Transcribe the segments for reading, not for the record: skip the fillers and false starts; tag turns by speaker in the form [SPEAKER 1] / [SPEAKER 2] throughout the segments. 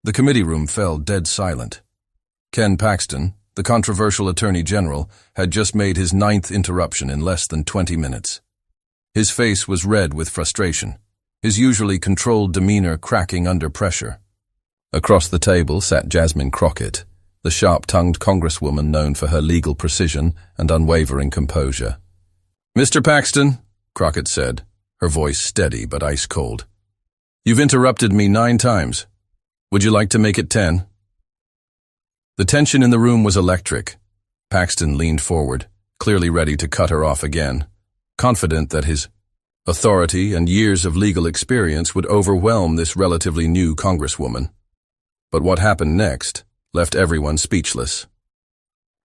[SPEAKER 1] The committee room fell dead silent. Ken Paxton, the controversial Attorney General, had just made his 9th interruption in less than 20 minutes. His face was red with frustration, his usually controlled demeanor cracking under pressure. Across the table sat Jasmine Crockett, the sharp-tongued congresswoman known for her legal precision and unwavering composure. "Mr. Paxton," Crockett said, her voice steady but ice-cold, "you've interrupted me 9 times. Would you like to make it 10? The tension in the room was electric. Paxton leaned forward, clearly ready to cut her off again, confident that his authority and years of legal experience would overwhelm this relatively new congresswoman. But what happened next left everyone speechless.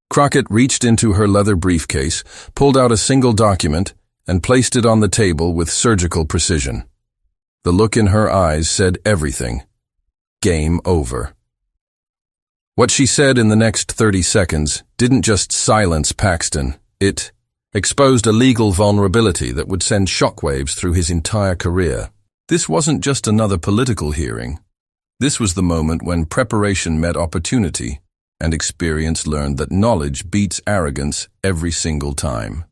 [SPEAKER 1] Crockett reached into her leather briefcase, pulled out a single document, and placed it on the table with surgical precision. The look in her eyes said everything. Game over. What she said in the next 30 seconds didn't just silence Paxton, it exposed a legal vulnerability that would send shockwaves through his entire career. This wasn't just another political hearing. This was the moment when preparation met opportunity, and experience learned that knowledge beats arrogance every single time.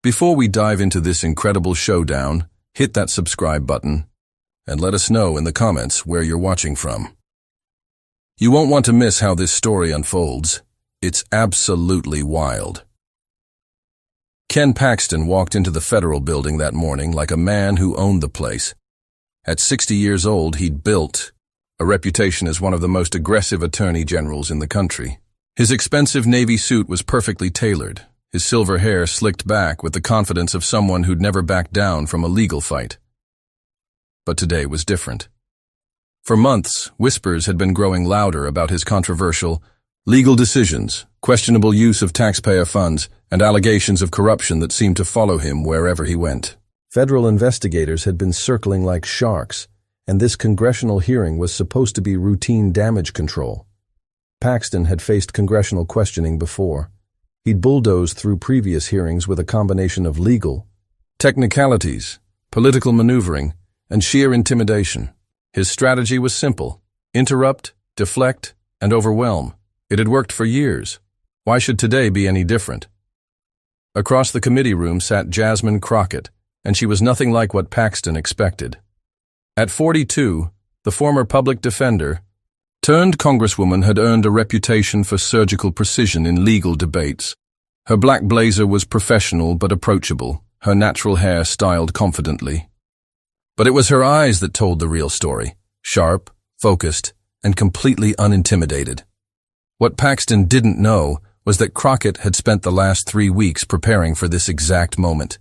[SPEAKER 1] Before we dive into this incredible showdown, hit that subscribe button, and let us know in the comments where you're watching from. You won't want to miss how this story unfolds. It's absolutely wild. Ken Paxton walked into the federal building that morning like a man who owned the place. At 60 years old, he'd built a reputation as one of the most aggressive attorney generals in the country. His expensive navy suit was perfectly tailored, his silver hair slicked back with the confidence of someone who'd never backed down from a legal fight. But today was different. For months, whispers had been growing louder about his controversial legal decisions, questionable use of taxpayer funds, and allegations of corruption that seemed to follow him wherever he went. Federal investigators had been circling like sharks, and this congressional hearing was supposed to be routine damage control. Paxton had faced congressional questioning before. He'd bulldozed through previous hearings with a combination of legal technicalities, political maneuvering, and sheer intimidation. His strategy was simple: interrupt, deflect, and overwhelm. It had worked for years. Why should today be any different? Across the committee room sat Jasmine Crockett, and she was nothing like what Paxton expected. At 42, the former public defender turned congresswoman had earned a reputation for surgical precision in legal debates. Her black blazer was professional but approachable, her natural hair styled confidently. But it was her eyes that told the real story, sharp, focused, and completely unintimidated. What Paxton didn't know was that Crockett had spent the last 3 weeks preparing for this exact moment.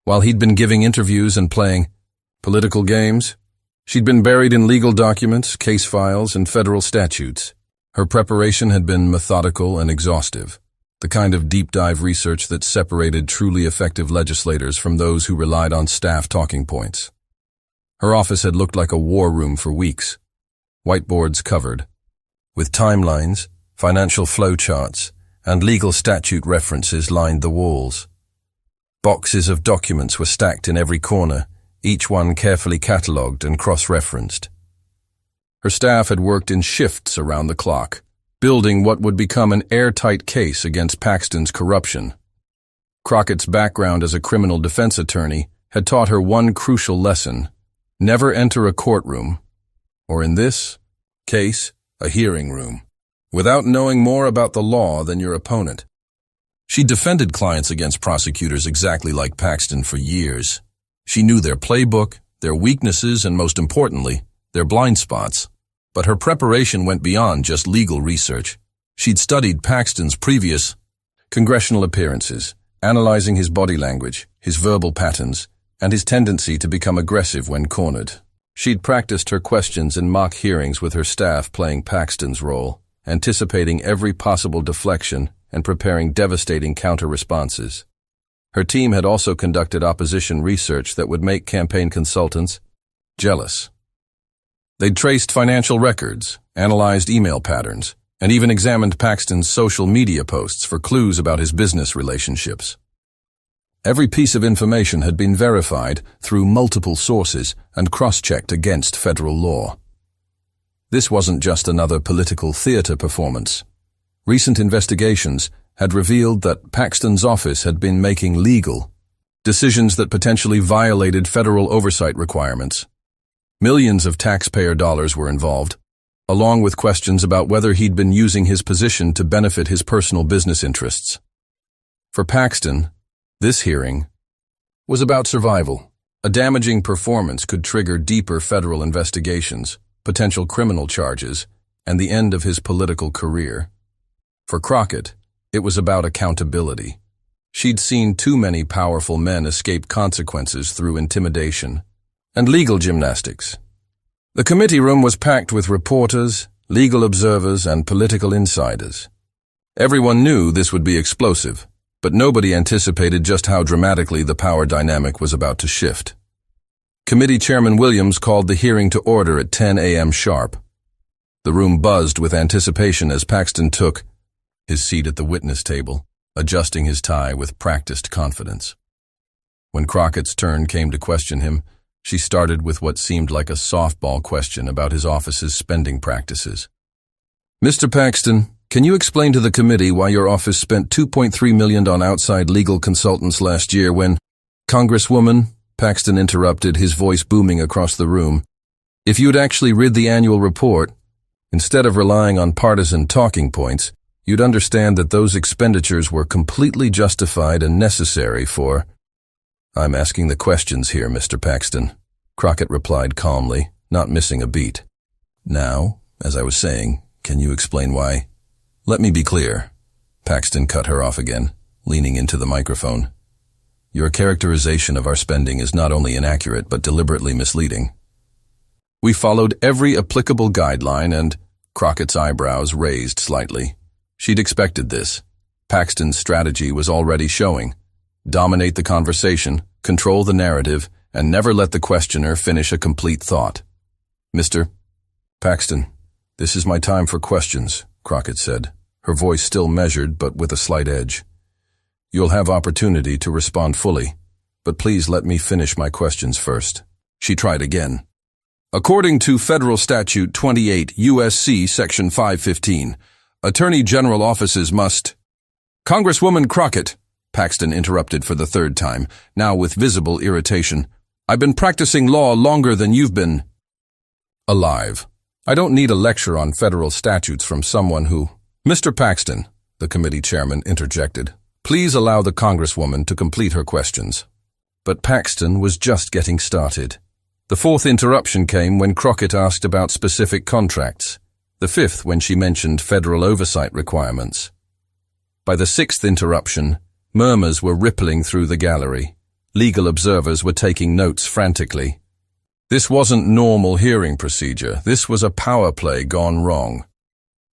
[SPEAKER 1] While he'd been giving interviews and playing political games, she'd been buried in legal documents, case files, and federal statutes. Her preparation had been methodical and exhaustive, the kind of deep-dive research that separated truly effective legislators from those who relied on staff talking points. Her office had looked like a war room for weeks, whiteboards covered, with timelines, financial flowcharts, and legal statute references lined the walls. Boxes of documents were stacked in every corner, each one carefully catalogued and cross-referenced. Her staff had worked in shifts around the clock, building what would become an airtight case against Paxton's corruption. Crockett's background as a criminal defense attorney had taught her one crucial lesson: never enter a courtroom, or in this case, a hearing room, without knowing more about the law than your opponent. She defended clients against prosecutors exactly like Paxton for years. She knew their playbook, their weaknesses, and most importantly, their blind spots. But her preparation went beyond just legal research. She'd studied Paxton's previous congressional appearances, analyzing his body language, his verbal patterns, and his tendency to become aggressive when cornered. She'd practiced her questions in mock hearings with her staff playing Paxton's role, anticipating every possible deflection and preparing devastating counter-responses. Her team had also conducted opposition research that would make campaign consultants jealous. They'd traced financial records, analyzed email patterns, and even examined Paxton's social media posts for clues about his business relationships. Every piece of information had been verified through multiple sources and cross-checked against federal law. This wasn't just another political theater performance. Recent investigations had revealed that Paxton's office had been making legal decisions that potentially violated federal oversight requirements. Millions of taxpayer dollars were involved, along with questions about whether he'd been using his position to benefit his personal business interests. For Paxton, this hearing was about survival. A damaging performance could trigger deeper federal investigations, potential criminal charges, and the end of his political career. For Crockett, it was about accountability. She'd seen too many powerful men escape consequences through intimidation and legal gymnastics. The committee room was packed with reporters, legal observers, and political insiders. Everyone knew this would be explosive, but nobody anticipated just how dramatically the power dynamic was about to shift. Committee Chairman Williams called the hearing to order at 10 a.m. sharp. The room buzzed with anticipation as Paxton took his seat at the witness table, adjusting his tie with practiced confidence. When Crockett's turn came to question him, she started with what seemed like a softball question about his office's spending practices. Mr. Paxton, can you explain to the committee why your office spent $2.3 million on outside legal consultants last year when— Congresswoman, Paxton interrupted, his voice booming across the room. If you'd actually read the annual report, instead of relying on partisan talking points, you'd understand that those expenditures were completely justified and necessary for— I'm asking the questions here, Mr. Paxton, Crockett replied calmly, not missing a beat. Now, as I was saying, can you explain why? Let me be clear. Paxton cut her off again, leaning into the microphone. Your characterization of our spending is not only inaccurate but deliberately misleading. We followed every applicable guideline and— Crockett's eyebrows raised slightly. She'd expected this. Paxton's strategy was already showing. Dominate the conversation, control the narrative, and never let the questioner finish a complete thought. Mr. Paxton, this is my time for questions, Crockett said, her voice still measured but with a slight edge. You'll have opportunity to respond fully, but please let me finish my questions first. She tried again. According to Federal Statute 28 U.S.C. Section 515, Attorney General offices must— Congresswoman Crockett, Paxton interrupted for the third time, now with visible irritation. I've been practicing law longer than you've been alive. I don't need a lecture on federal statutes from someone who— Mr. Paxton, the committee chairman interjected, please allow the Congresswoman to complete her questions. But Paxton was just getting started. The fourth interruption came when Crockett asked about specific contracts, the fifth when she mentioned federal oversight requirements. By the sixth interruption, murmurs were rippling through the gallery. Legal observers were taking notes frantically. This wasn't normal hearing procedure. This was a power play gone wrong.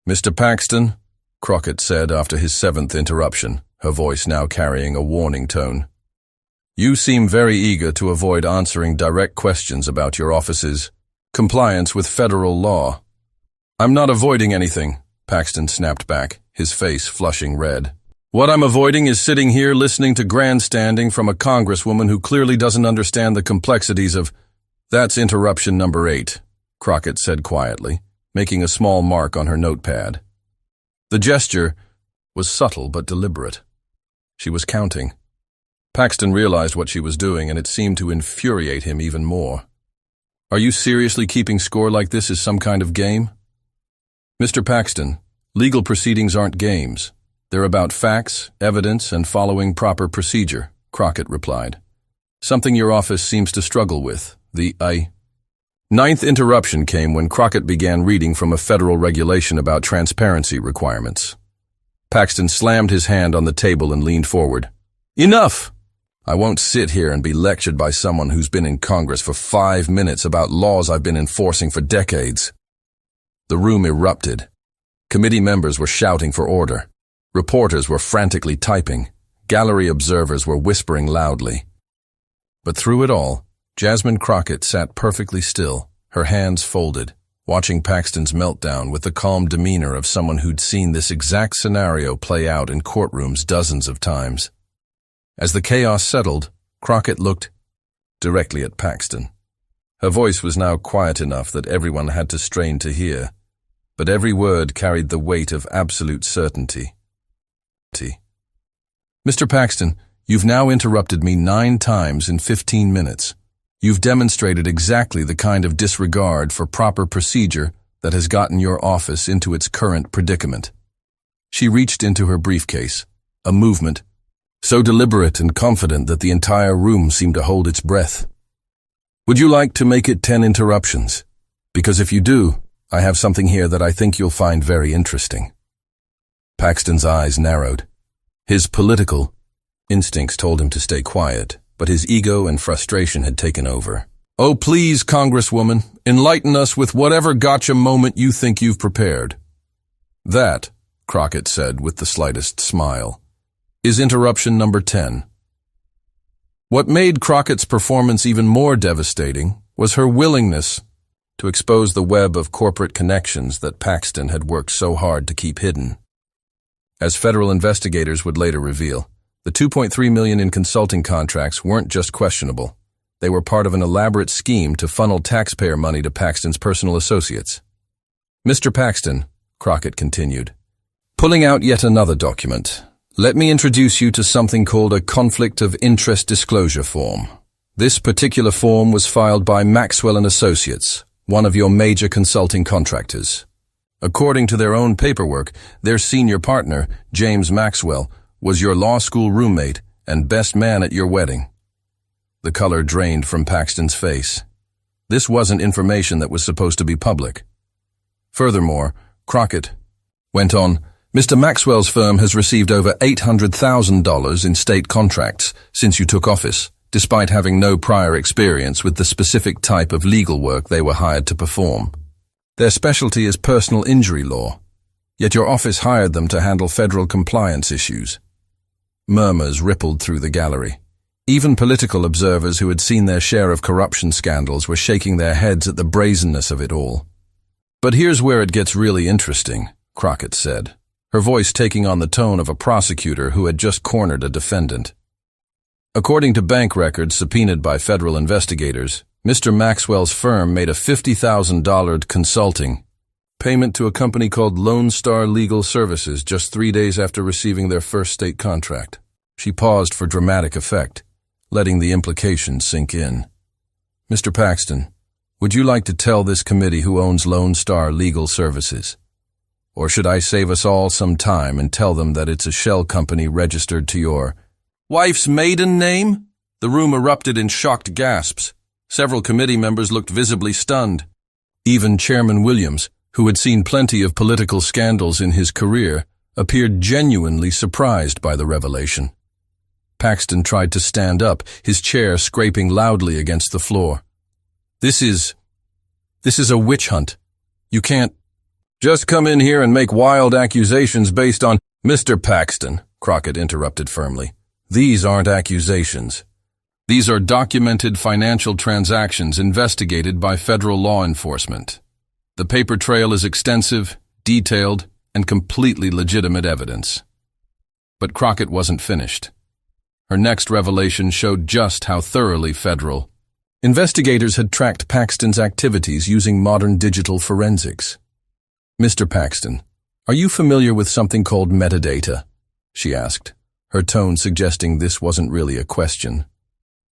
[SPEAKER 1] Mr. Paxton, Crockett said after his seventh interruption, her voice now carrying a warning tone. You seem very eager to avoid answering direct questions about your office's compliance with federal law. I'm not avoiding anything, Paxton snapped back, his face flushing red. What I'm avoiding is sitting here listening to grandstanding from a congresswoman who clearly doesn't understand the complexities of— That's interruption number 8, Crockett said quietly, making a small mark on her notepad. The gesture was subtle but deliberate. She was counting. Paxton realized what she was doing, and it seemed to infuriate him even more. Are you seriously keeping score like this is some kind of game? Mr. Paxton, legal proceedings aren't games. They're about facts, evidence, and following proper procedure, Crockett replied. Something your office seems to struggle with. Ninth interruption came when Crockett began reading from a federal regulation about transparency requirements. Paxton slammed his hand on the table and leaned forward. Enough! I won't sit here and be lectured by someone who's been in Congress for 5 minutes about laws I've been enforcing for decades. The room erupted. Committee members were shouting for order. Reporters were frantically typing. Gallery observers were whispering loudly. But through it all, Jasmine Crockett sat perfectly still, her hands folded, watching Paxton's meltdown with the calm demeanor of someone who'd seen this exact scenario play out in courtrooms dozens of times. As the chaos settled, Crockett looked directly at Paxton. Her voice was now quiet enough that everyone had to strain to hear, but every word carried the weight of absolute certainty. Mr. Paxton, you've now interrupted me 9 times in 15 minutes. You've demonstrated exactly the kind of disregard for proper procedure that has gotten your office into its current predicament. She reached into her briefcase, a movement so deliberate and confident that the entire room seemed to hold its breath. Would you like to make it 10 interruptions? Because if you do, I have something here that I think you'll find very interesting. Paxton's eyes narrowed. His political instincts told him to stay quiet, but his ego and frustration had taken over. Oh, please, Congresswoman, enlighten us with whatever gotcha moment you think you've prepared. That, Crockett said with the slightest smile, is interruption number 10. What made Crockett's performance even more devastating was her willingness to expose the web of corporate connections that Paxton had worked so hard to keep hidden. As federal investigators would later reveal, the $2.3 million in consulting contracts weren't just questionable. They were part of an elaborate scheme to funnel taxpayer money to Paxton's personal associates. Mr. Paxton, Crockett continued, pulling out yet another document, let me introduce you to something called a Conflict of Interest Disclosure Form. This particular form was filed by Maxwell & Associates, one of your major consulting contractors. According to their own paperwork, their senior partner, James Maxwell, was your law school roommate and best man at your wedding. The color drained from Paxton's face. This wasn't information that was supposed to be public. Furthermore, Crockett went on, Mr. Maxwell's firm has received over $800,000 in state contracts since you took office, despite having no prior experience with the specific type of legal work they were hired to perform. Their specialty is personal injury law, yet your office hired them to handle federal compliance issues. Murmurs rippled through the gallery. Even political observers who had seen their share of corruption scandals were shaking their heads at the brazenness of it all. But here's where it gets really interesting, Crockett said, her voice taking on the tone of a prosecutor who had just cornered a defendant. According to bank records subpoenaed by federal investigators, Mr. Maxwell's firm made a $50,000 consulting payment to a company called Lone Star Legal Services just 3 days after receiving their first state contract. She paused for dramatic effect, letting the implications sink in. Mr. Paxton, would you like to tell this committee who owns Lone Star Legal Services? Or should I save us all some time and tell them that it's a shell company registered to your wife's maiden name? The room erupted in shocked gasps. Several committee members looked visibly stunned. Even Chairman Williams, who had seen plenty of political scandals in his career, appeared genuinely surprised by the revelation. Paxton tried to stand up, his chair scraping loudly against the floor. This is a witch hunt. You can't just come in here and make wild accusations based on Mr. Paxton, Crockett interrupted firmly. These aren't accusations. These are documented financial transactions investigated by federal law enforcement. The paper trail is extensive, detailed, and completely legitimate evidence. But Crockett wasn't finished. Her next revelation showed just how thoroughly federal investigators had tracked Paxton's activities using modern digital forensics. Mr. Paxton, are you familiar with something called metadata? She asked, her tone suggesting this wasn't really a question.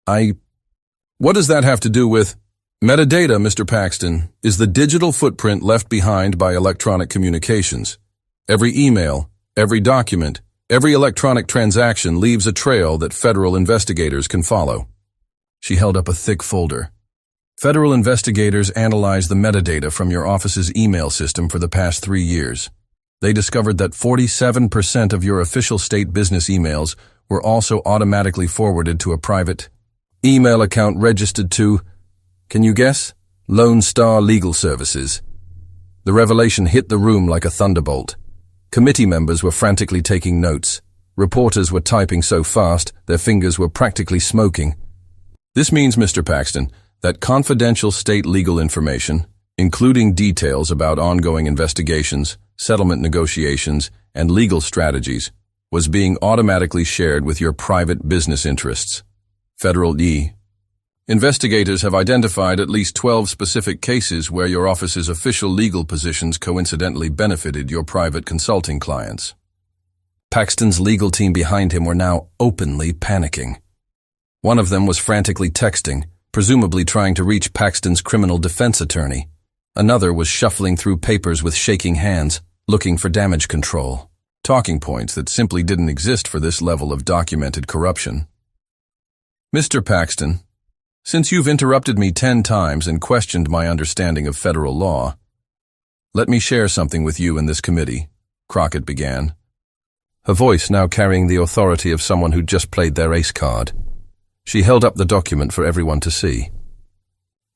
[SPEAKER 1] What does that have to do with? Metadata, Mr. Paxton, is the digital footprint left behind by electronic communications. Every email, every document, every electronic transaction leaves a trail that federal investigators can follow. She held up a thick folder. Federal investigators analyzed the metadata from your office's email system for the past 3 years. They discovered that 47% of your official state business emails were also automatically forwarded to a private email account registered to, can you guess? Lone Star Legal Services. The revelation hit the room like a thunderbolt. Committee members were frantically taking notes. Reporters were typing so fast, their fingers were practically smoking. This means, Mr. Paxton, that confidential state legal information, including details about ongoing investigations, settlement negotiations, and legal strategies, was being automatically shared with your private business interests. Federal Investigators have identified at least 12 specific cases where your office's official legal positions coincidentally benefited your private consulting clients. Paxton's legal team behind him were now openly panicking. One of them was frantically texting, presumably trying to reach Paxton's criminal defense attorney. Another was shuffling through papers with shaking hands, looking for damage control, talking points that simply didn't exist for this level of documented corruption. Mr. Paxton, since you've interrupted me 10 times and questioned my understanding of federal law, let me share something with you and this committee, Crockett began, her voice now carrying the authority of someone who'd just played their ace card. She held up the document for everyone to see.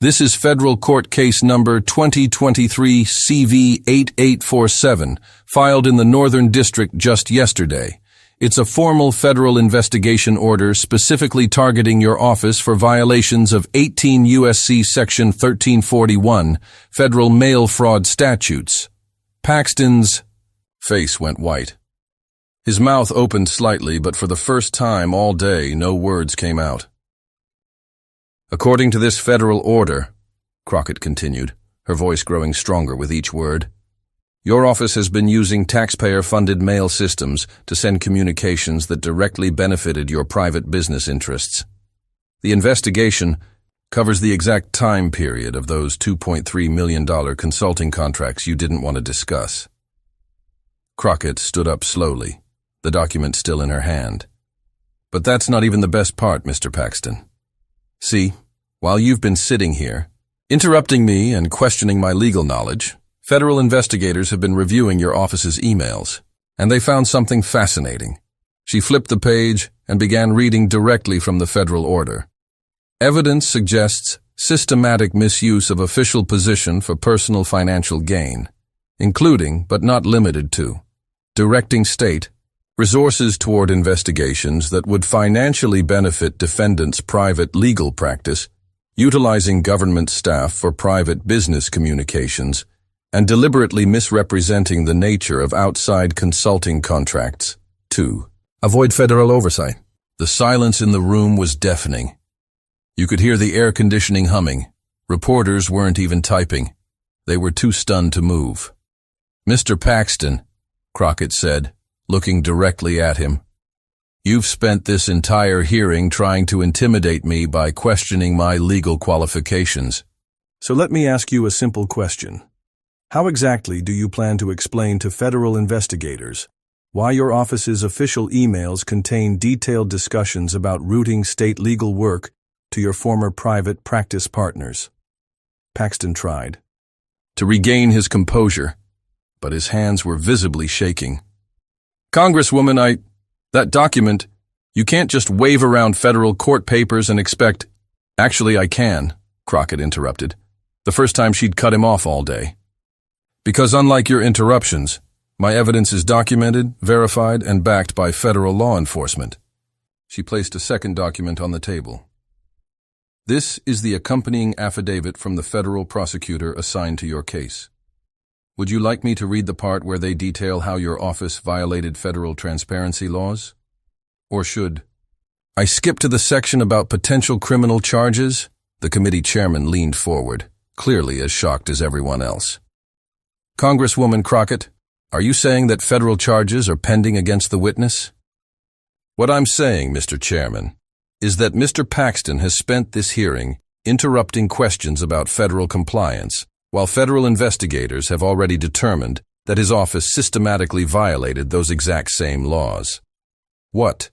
[SPEAKER 1] This is Federal Court Case Number 2023 CV 8847, filed in the Northern District just yesterday. It's a formal federal investigation order specifically targeting your office for violations of 18 U.S.C. Section 1341, federal mail fraud statutes. Paxton's face went white. His mouth opened slightly, but for the first time all day, no words came out. According to this federal order, Crockett continued, her voice growing stronger with each word, your office has been using taxpayer-funded mail systems to send communications that directly benefited your private business interests. The investigation covers the exact time period of those $2.3 million consulting contracts you didn't want to discuss. Crockett stood up slowly, the document still in her hand. But that's not even the best part, Mr. Paxton. See, while you've been sitting here, interrupting me and questioning my legal knowledge, federal investigators have been reviewing your office's emails, and they found something fascinating. She flipped the page and began reading directly from the federal order. Evidence suggests systematic misuse of official position for personal financial gain, including, but not limited to, directing state resources toward investigations that would financially benefit defendants' private legal practice, utilizing government staff for private business communications, and deliberately misrepresenting the nature of outside consulting contracts. 2. Avoid federal oversight. The silence in the room was deafening. You could hear the air conditioning humming. Reporters weren't even typing. They were too stunned to move. Mr. Paxton, Crockett said, looking directly at him, you've spent this entire hearing trying to intimidate me by questioning my legal qualifications. So let me ask you a simple question. How exactly do you plan to explain to federal investigators why your office's official emails contain detailed discussions about routing state legal work to your former private practice partners? Paxton tried to regain his composure, but his hands were visibly shaking. Congresswoman, that document, you can't just wave around federal court papers and expect— Actually, I can, Crockett interrupted, the first time she'd cut him off all day. Because unlike your interruptions, my evidence is documented, verified, and backed by federal law enforcement. She placed a second document on the table. This is the accompanying affidavit from the federal prosecutor assigned to your case. Would you like me to read the part where they detail how your office violated federal transparency laws? Or should I skip to the section about potential criminal charges? The committee chairman leaned forward, clearly as shocked as everyone else. Congresswoman Crockett, are you saying that federal charges are pending against the witness? What I'm saying, Mr. Chairman, is that Mr. Paxton has spent this hearing interrupting questions about federal compliance, while federal investigators have already determined that his office systematically violated those exact same laws. What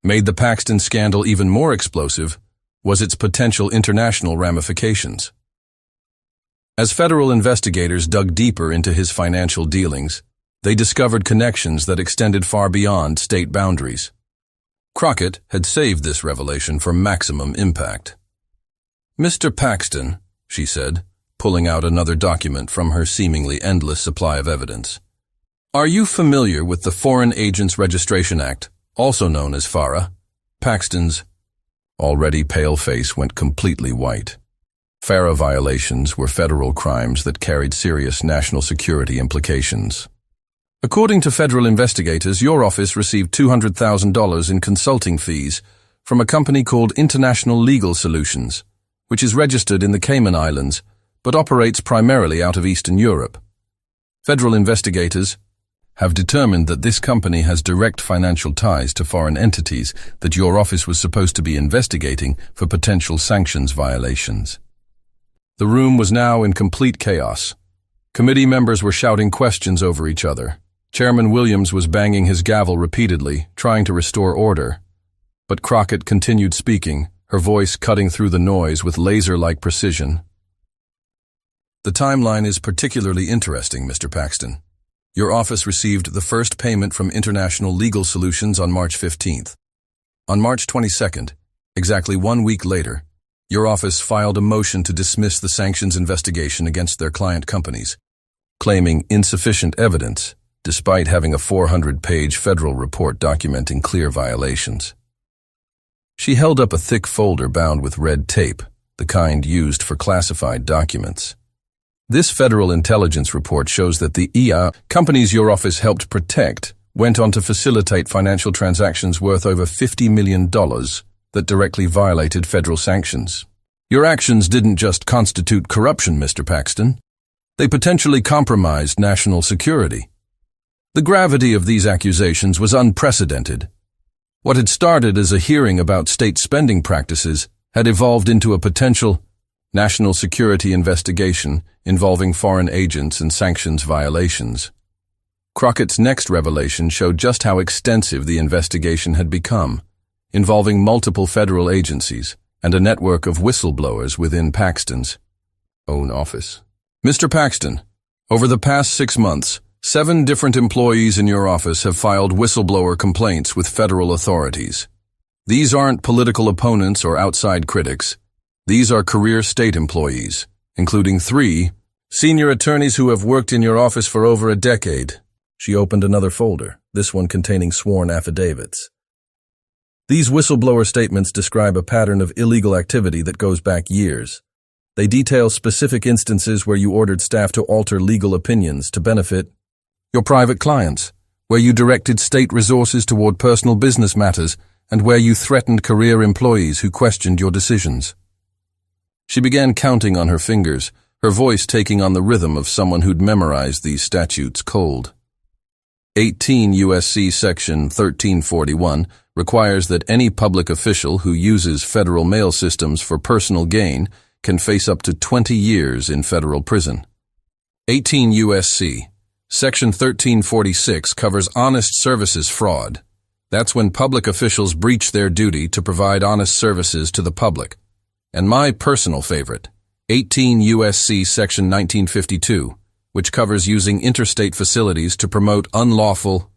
[SPEAKER 1] made the Paxton scandal even more explosive was its potential international ramifications. As federal investigators dug deeper into his financial dealings, they discovered connections that extended far beyond state boundaries. Crockett had saved this revelation for maximum impact. Mr. Paxton, she said, pulling out another document from her seemingly endless supply of evidence. Are you familiar with the Foreign Agents Registration Act, also known as FARA? Paxton's already pale face went completely white. FARA violations were federal crimes that carried serious national security implications. According to federal investigators, your office received $200,000 in consulting fees from a company called International Legal Solutions, which is registered in the Cayman Islands, but operates primarily out of Eastern Europe. Federal investigators have determined that this company has direct financial ties to foreign entities that your office was supposed to be investigating for potential sanctions violations. The room was now in complete chaos. Committee members were shouting questions over each other. Chairman Williams was banging his gavel repeatedly, trying to restore order. But Crockett continued speaking, her voice cutting through the noise with laser-like precision. The timeline is particularly interesting, Mr. Paxton. Your office received the first payment from International Legal Solutions on March 15th. On March 22nd, exactly 1 week later, your office filed a motion to dismiss the sanctions investigation against their client companies, claiming insufficient evidence, despite having a 400-page federal report documenting clear violations. She held up a thick folder bound with red tape, the kind used for classified documents. This federal intelligence report shows that the companies your office helped protect went on to facilitate financial transactions worth over $50 million that directly violated federal sanctions. Your actions didn't just constitute corruption, Mr. Paxton. They potentially compromised national security. The gravity of these accusations was unprecedented. What had started as a hearing about state spending practices had evolved into a potential national security investigation involving foreign agents and sanctions violations. Crockett's next revelation showed just how extensive the investigation had become, involving multiple federal agencies and a network of whistleblowers within Paxton's own office. Mr. Paxton, over the past 6 months, 7 different employees in your office have filed whistleblower complaints with federal authorities. These aren't political opponents or outside critics. These are career state employees, including 3 senior attorneys who have worked in your office for over a decade. She opened another folder, this one containing sworn affidavits. These whistleblower statements describe a pattern of illegal activity that goes back years. They detail specific instances where you ordered staff to alter legal opinions to benefit your private clients, where you directed state resources toward personal business matters, and where you threatened career employees who questioned your decisions. She began counting on her fingers, her voice taking on the rhythm of someone who'd memorized these statutes cold. 18 U.S.C. Section 1341 requires that any public official who uses federal mail systems for personal gain can face up to 20 years in federal prison. 18 U.S.C. Section 1346 covers honest services fraud. That's when public officials breach their duty to provide honest services to the public. And my personal favorite, 18 U.S.C. Section 1952, which covers using interstate facilities to promote unlawful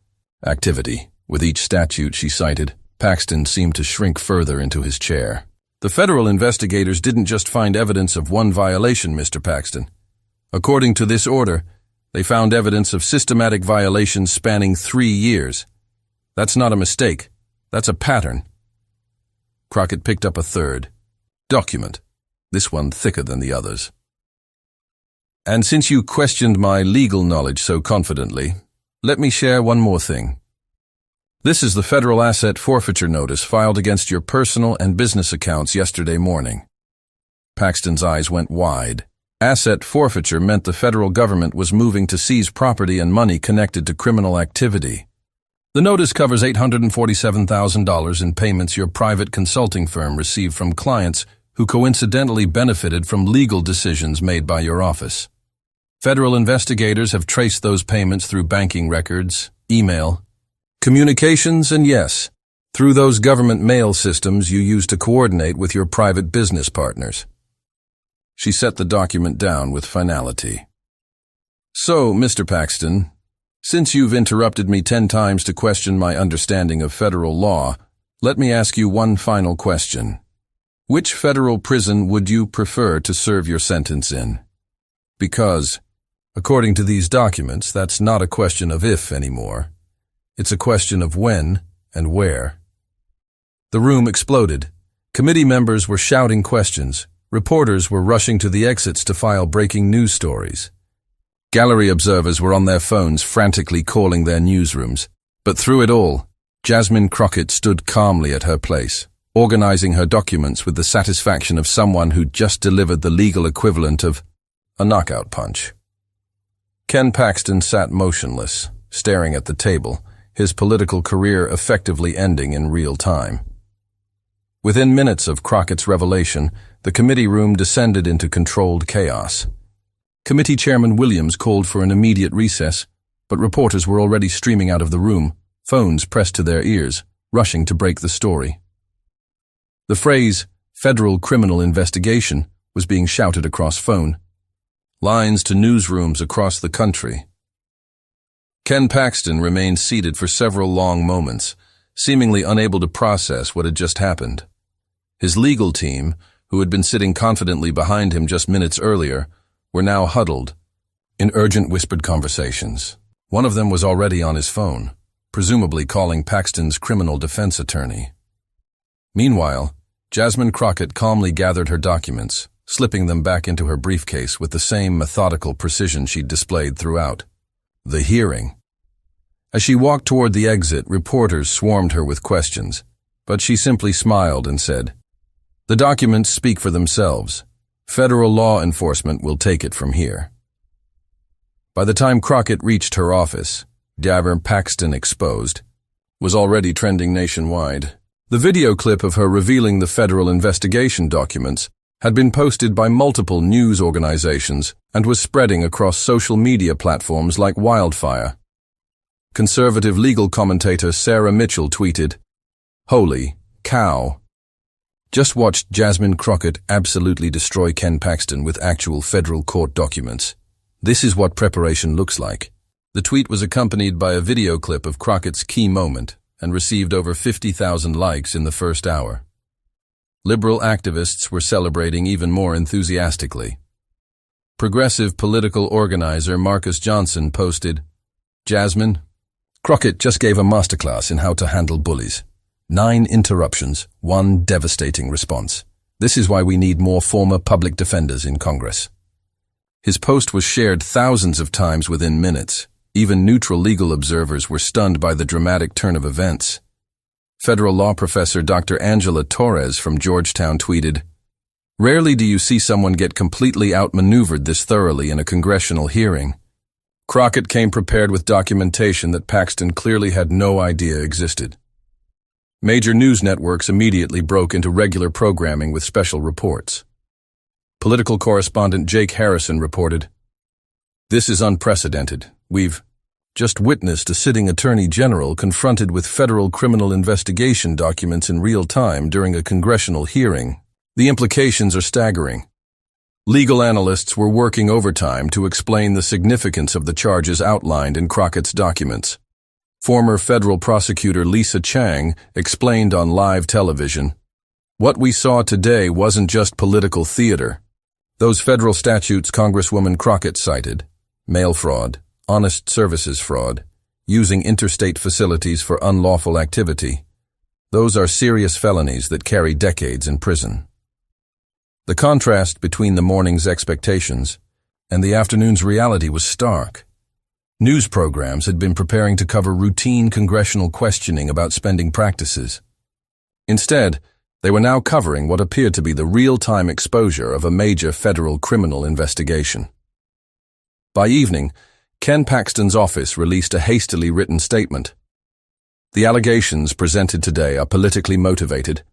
[SPEAKER 1] activity. With each statute she cited, Paxton seemed to shrink further into his chair. The federal investigators didn't just find evidence of one violation, Mr. Paxton. According to this order, they found evidence of systematic violations spanning 3 years. That's not a mistake. That's a pattern. Crockett picked up a third document, this one thicker than the others. And since you questioned my legal knowledge so confidently, let me share one more thing. This is the federal asset forfeiture notice filed against your personal and business accounts yesterday morning. Paxton's eyes went wide. Asset forfeiture meant the federal government was moving to seize property and money connected to criminal activity. The notice covers $847,000 in payments your private consulting firm received from clients who coincidentally benefited from legal decisions made by your office. Federal investigators have traced those payments through banking records, email, communications, and yes, through those government mail systems you use to coordinate with your private business partners. She set the document down with finality. So, Mr. Paxton, since you've interrupted me 10 times to question my understanding of federal law, let me ask you one final question. Which federal prison would you prefer to serve your sentence in? Because, according to these documents, that's not a question of if anymore. It's a question of when and where. The room exploded. Committee members were shouting questions. Reporters were rushing to the exits to file breaking news stories. Gallery observers were on their phones frantically calling their newsrooms. But through it all, Jasmine Crockett stood calmly at her place, organizing her documents with the satisfaction of someone who'd just delivered the legal equivalent of a knockout punch. Ken Paxton sat motionless, staring at the table, his political career effectively ending in real time. Within minutes of Crockett's revelation, the committee room descended into controlled chaos. Committee Chairman Williams called for an immediate recess, but reporters were already streaming out of the room, phones pressed to their ears, rushing to break the story. The phrase, "federal criminal investigation," was being shouted across phone. Lines to newsrooms across the country. Ken Paxton remained seated for several long moments, seemingly unable to process what had just happened. His legal team, who had been sitting confidently behind him just minutes earlier, were now huddled, in urgent whispered conversations. One of them was already on his phone, presumably calling Paxton's criminal defense attorney. Meanwhile, Jasmine Crockett calmly gathered her documents, slipping them back into her briefcase with the same methodical precision she'd displayed throughout. The hearing. As she walked toward the exit, reporters swarmed her with questions, but she simply smiled and said, "The documents speak for themselves. Federal law enforcement will take it from here." By the time Crockett reached her office, Jasmine Paxton Exposed was already trending nationwide. The video clip of her revealing the federal investigation documents had been posted by multiple news organizations and was spreading across social media platforms like wildfire. Conservative legal commentator Sarah Mitchell tweeted, "Holy cow. Just watched Jasmine Crockett absolutely destroy Ken Paxton with actual federal court documents. This is what preparation looks like." The tweet was accompanied by a video clip of Crockett's key moment and received over 50,000 likes in the first hour. Liberal activists were celebrating even more enthusiastically. Progressive political organizer Marcus Johnson posted, "Jasmine, Crockett just gave a masterclass in how to handle bullies. 9 interruptions, 1 devastating response. This is why we need more former public defenders in Congress." His post was shared thousands of times within minutes. Even neutral legal observers were stunned by the dramatic turn of events. Federal law professor Dr. Angela Torres from Georgetown tweeted, "Rarely do you see someone get completely outmaneuvered this thoroughly in a congressional hearing." Crockett came prepared with documentation that Paxton clearly had no idea existed. Major news networks immediately broke into regular programming with special reports. Political correspondent Jake Harrison reported, "This is unprecedented. We've just witnessed a sitting attorney general confronted with federal criminal investigation documents in real time during a congressional hearing. The implications are staggering." Legal analysts were working overtime to explain the significance of the charges outlined in Crockett's documents. Former federal prosecutor Lisa Chang explained on live television, "What we saw today wasn't just political theater. Those federal statutes Congresswoman Crockett cited, mail fraud, honest services fraud, using interstate facilities for unlawful activity, those are serious felonies that carry decades in prison." The contrast between the morning's expectations and the afternoon's reality was stark. News programs had been preparing to cover routine congressional questioning about spending practices. Instead, they were now covering what appeared to be the real-time exposure of a major federal criminal investigation. By evening, Ken Paxton's office released a hastily written statement. "The allegations presented today are politically motivated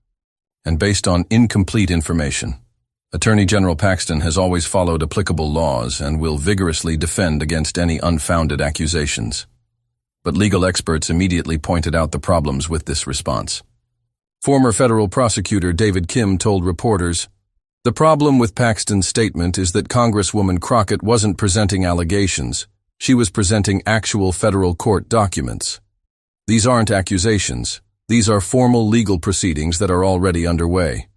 [SPEAKER 1] and based on incomplete information. Attorney General Paxton has always followed applicable laws and will vigorously defend against any unfounded accusations." But legal experts immediately pointed out the problems with this response. Former federal prosecutor David Kim told reporters, "The problem with Paxton's statement is that Congresswoman Crockett wasn't presenting allegations. She was presenting actual federal court documents. These aren't accusations. These are formal legal proceedings that are already underway."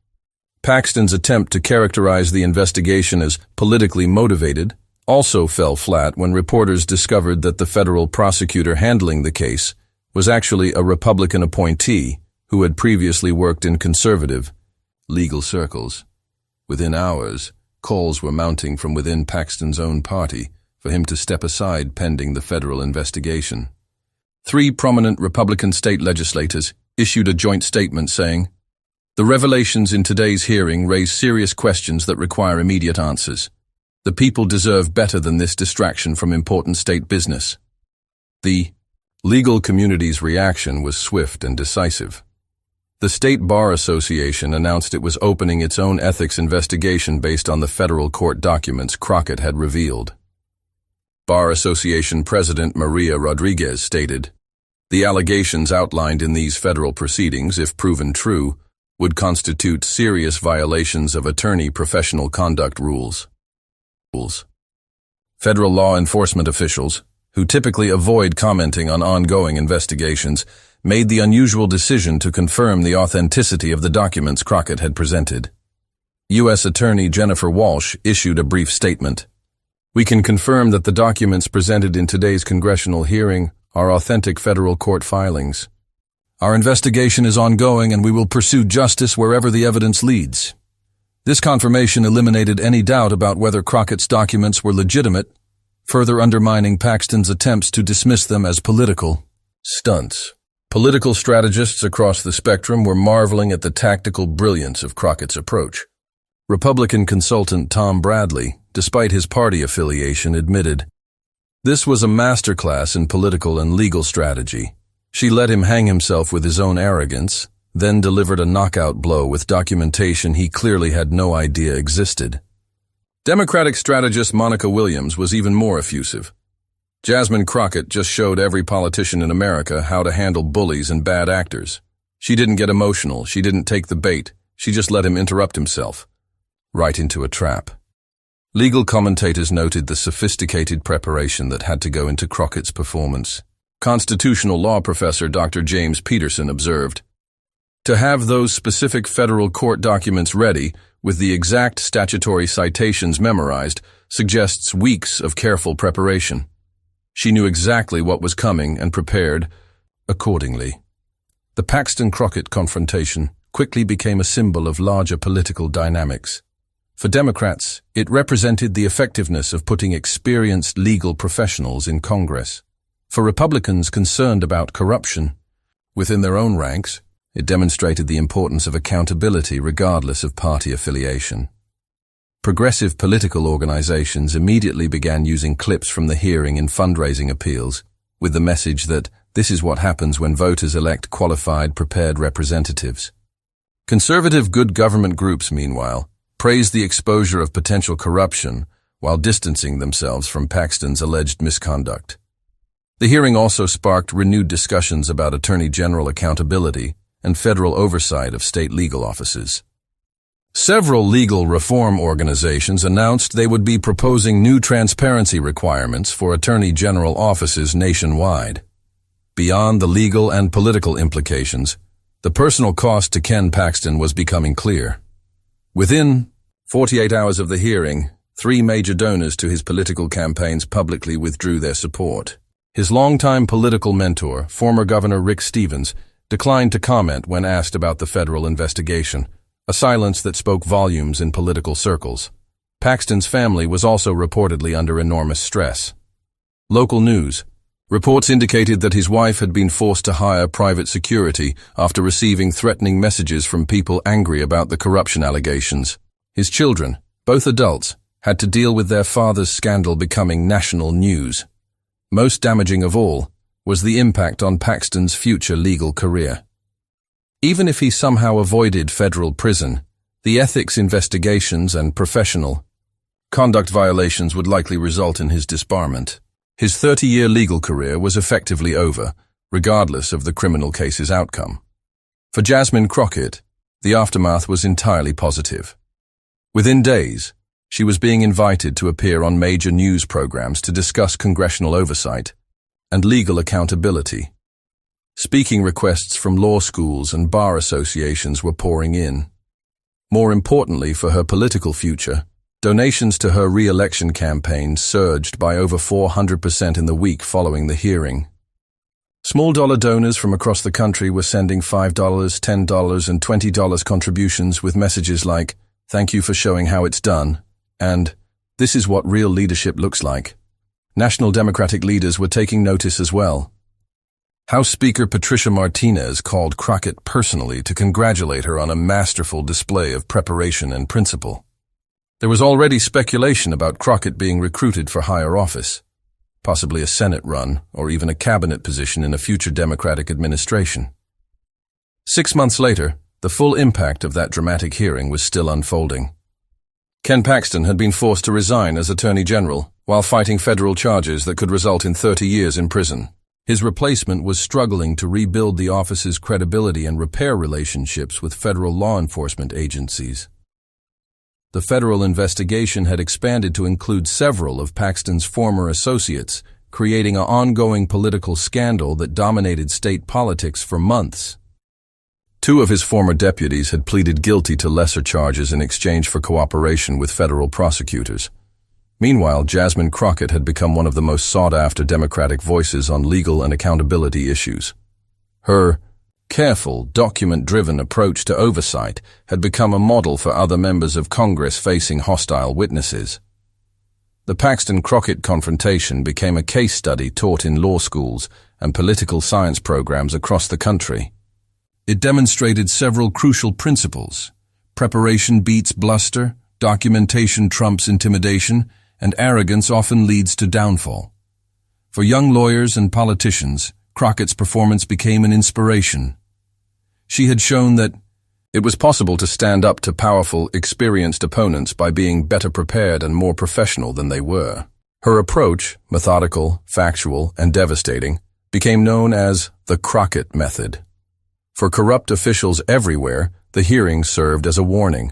[SPEAKER 1] Paxton's attempt to characterize the investigation as politically motivated also fell flat when reporters discovered that the federal prosecutor handling the case was actually a Republican appointee who had previously worked in conservative legal circles. Within hours, calls were mounting from within Paxton's own party for him to step aside pending the federal investigation. 3 prominent Republican state legislators issued a joint statement saying, The revelations in today's hearing raise serious questions that require immediate answers. The people deserve better than this distraction from important state business. The legal community's reaction was swift and decisive. The State Bar Association announced it was opening its own ethics investigation based on the federal court documents Crockett had revealed. Bar Association President Maria Rodriguez stated, "The allegations outlined in these federal proceedings, if proven true, would constitute serious violations of attorney professional conduct rules." Federal law enforcement officials, who typically avoid commenting on ongoing investigations, made the unusual decision to confirm the authenticity of the documents Crockett had presented. U.S. Attorney Jennifer Walsh issued a brief statement. "We can confirm that the documents presented in today's congressional hearing are authentic federal court filings. Our investigation is ongoing and we will pursue justice wherever the evidence leads." This confirmation eliminated any doubt about whether Crockett's documents were legitimate, further undermining Paxton's attempts to dismiss them as political stunts. Political strategists across the spectrum were marveling at the tactical brilliance of Crockett's approach. Republican consultant Tom Bradley, despite his party affiliation, admitted, "This was a masterclass in political and legal strategy. She let him hang himself with his own arrogance, then delivered a knockout blow with documentation he clearly had no idea existed." Democratic strategist Monica Williams was even more effusive. Jasmine Crockett just showed every politician in America how to handle bullies and bad actors. She didn't get emotional, she didn't take the bait, she just let him interrupt himself. Right into a trap. Legal commentators noted the sophisticated preparation that had to go into Crockett's performance. Constitutional law professor Dr. James Peterson observed, "To have those specific federal court documents ready, with the exact statutory citations memorized, suggests weeks of careful preparation. She knew exactly what was coming and prepared accordingly." The Paxton-Crockett confrontation quickly became a symbol of larger political dynamics. For Democrats, it represented the effectiveness of putting experienced legal professionals in Congress. For Republicans concerned about corruption within their own ranks, it demonstrated the importance of accountability regardless of party affiliation. Progressive political organizations immediately began using clips from the hearing in fundraising appeals, with the message that this is what happens when voters elect qualified, prepared representatives. Conservative good government groups, meanwhile, praised the exposure of potential corruption while distancing themselves from Paxton's alleged misconduct. The hearing also sparked renewed discussions about Attorney General accountability and federal oversight of state legal offices. Several legal reform organizations announced they would be proposing new transparency requirements for Attorney General offices nationwide. Beyond the legal and political implications, the personal cost to Ken Paxton was becoming clear. Within 48 hours of the hearing, 3 major donors to his political campaigns publicly withdrew their support. His longtime political mentor, former Governor Rick Stevens, declined to comment when asked about the federal investigation, a silence that spoke volumes in political circles. Paxton's family was also reportedly under enormous stress. Local news. Reports indicated that his wife had been forced to hire private security after receiving threatening messages from people angry about the corruption allegations. His children, both adults, had to deal with their father's scandal becoming national news. Most damaging of all was the impact on Paxton's future legal career. Even if he somehow avoided federal prison, the ethics investigations and professional conduct violations would likely result in his disbarment. His 30-year legal career was effectively over, regardless of the criminal case's outcome. For Jasmine Crockett, the aftermath was entirely positive. Within days, she was being invited to appear on major news programs to discuss congressional oversight and legal accountability. Speaking requests from law schools and bar associations were pouring in. More importantly for her political future, donations to her re-election campaign surged by over 400% in the week following the hearing. Small-dollar donors from across the country were sending $5, $10, and $20 contributions with messages like, "Thank you for showing how it's done," and "This is what real leadership looks like." National Democratic leaders were taking notice as well. House Speaker Patricia Martinez called Crockett personally to congratulate her on a masterful display of preparation and principle. There was already speculation about Crockett being recruited for higher office, possibly a Senate run or even a cabinet position in a future Democratic administration. 6 months later, the full impact of that dramatic hearing was still unfolding. Ken Paxton had been forced to resign as Attorney General while fighting federal charges that could result in 30 years in prison. His replacement was struggling to rebuild the office's credibility and repair relationships with federal law enforcement agencies. The federal investigation had expanded to include several of Paxton's former associates, creating an ongoing political scandal that dominated state politics for months. 2 of his former deputies had pleaded guilty to lesser charges in exchange for cooperation with federal prosecutors. Meanwhile, Jasmine Crockett had become one of the most sought-after Democratic voices on legal and accountability issues. Her careful, document-driven approach to oversight had become a model for other members of Congress facing hostile witnesses. The Paxton-Crockett confrontation became a case study taught in law schools and political science programs across the country. It demonstrated several crucial principles: preparation beats bluster, documentation trumps intimidation, and arrogance often leads to downfall. For young lawyers and politicians, Crockett's performance became an inspiration. She had shown that it was possible to stand up to powerful, experienced opponents by being better prepared and more professional than they were. Her approach, methodical, factual, and devastating, became known as the Crockett method. For corrupt officials everywhere, the hearing served as a warning.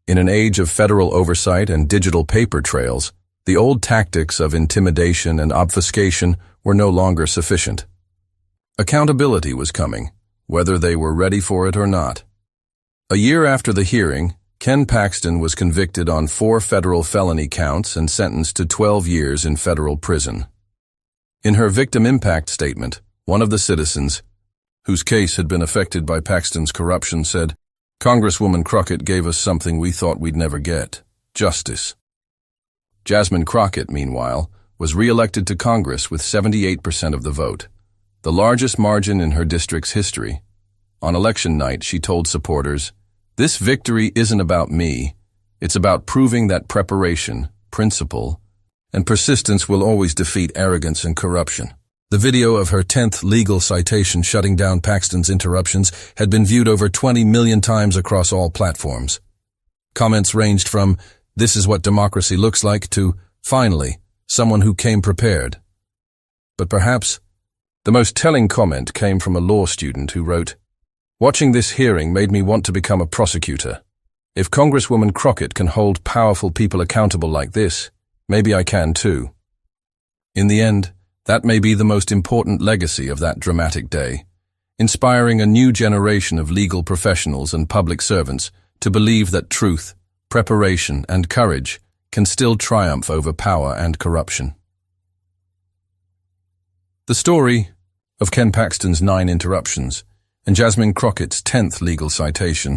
[SPEAKER 1] In an age of federal oversight and digital paper trails, the old tactics of intimidation and obfuscation were no longer sufficient. Accountability was coming, whether they were ready for it or not. A year after the hearing, Ken Paxton was convicted on 4 federal felony counts and sentenced to 12 years in federal prison. In her victim impact statement, one of the citizens, whose case had been affected by Paxton's corruption, said, "Congresswoman Crockett gave us something we thought we'd never get: justice." Jasmine Crockett, meanwhile, was re-elected to Congress with 78% of the vote, the largest margin in her district's history. On election night, she told supporters, "This victory isn't about me. It's about proving that preparation, principle, and persistence will always defeat arrogance and corruption." The video of her 10th legal citation shutting down Paxton's interruptions had been viewed over 20 million times across all platforms. Comments ranged from, "This is what democracy looks like," to, "Finally, someone who came prepared." But perhaps the most telling comment came from a law student who wrote, "Watching this hearing made me want to become a prosecutor. If Congresswoman Crockett can hold powerful people accountable like this, maybe I can too." In the end, that may be the most important legacy of that dramatic day, inspiring a new generation of legal professionals and public servants to believe that truth, preparation, and courage can still triumph over power and corruption. The story of Ken Paxton's 9 interruptions and Jasmine Crockett's 10th legal citation